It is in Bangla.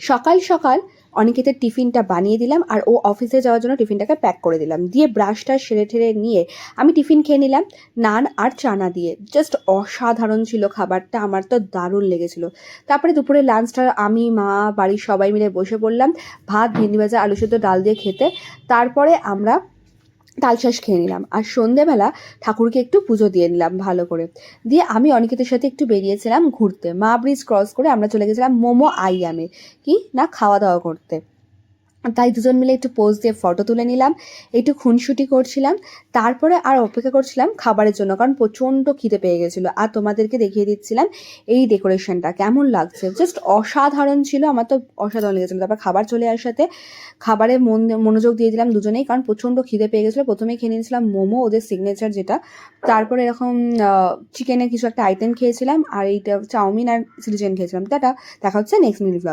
সকাল সকাল অনিকেতের টিফিনটা বানিয়ে দিলাম আর ও অফিসে যাওয়ার জন্য টিফিনটাকে প্যাক করে দিলাম, দিয়ে ব্রাশটা সেরে ঠেরে নিয়ে আমি টিফিন খেয়ে নিলাম নান আর চানা দিয়ে। জাস্ট অসাধারণ ছিল খাবারটা, আমার তো দারুণ লেগেছিল। তারপরে দুপুরে লাঞ্চটা আমি, মা, বাড়ির সবাই মিলে বসে পড়লাম ভাত, ভেন্ডি ভাজা, আলু সেদ্ধ, ডাল দিয়ে খেতে। তারপরে আমরা তালশাঁস খেয়ে নিলাম আর সন্ধেবেলা ঠাকুরকে একটু পুজো দিয়ে নিলাম ভালো করে। দিয়ে আমি অনিকেতের সাথে একটু বেরিয়েছিলাম ঘুরতে, মা ব্রিজ ক্রস করে আমরা চলে গেছিলাম মোমো আইয়ামে, কি না খাওয়া দাওয়া করতে। তাই দুজন মিলে একটু পোজ দিয়ে ফটো তুলে নিলাম, একটু খুনসুটি করছিলাম। তারপরে আর অপেক্ষা করছিলাম খাবারের জন্য, কারণ প্রচণ্ড খিদে পেয়ে গেছিলো। আর তোমাদেরকে দেখিয়ে দিচ্ছিলাম এই ডেকোরেশনটা কেমন লাগছে, জাস্ট অসাধারণ ছিল, আমার তো অসাধারণ লেগেছিলো। তারপর খাবার চলে আসাতে খাবারে মনোযোগ দিয়ে দিলাম দুজনেই, কারণ প্রচণ্ড খিদে পেয়ে গেছিলো। প্রথমেই খেয়ে নিয়েছিলাম মোমো, ওদের সিগনেচার যেটা। তারপরে এরকম চিকেনের কিছু একটা আইটেম খেয়েছিলাম, আর এইটা চাউমিন আর চিলি চিকেন খেয়েছিলাম। দেখা হচ্ছে নেক্সট মিনিট ব্লগ।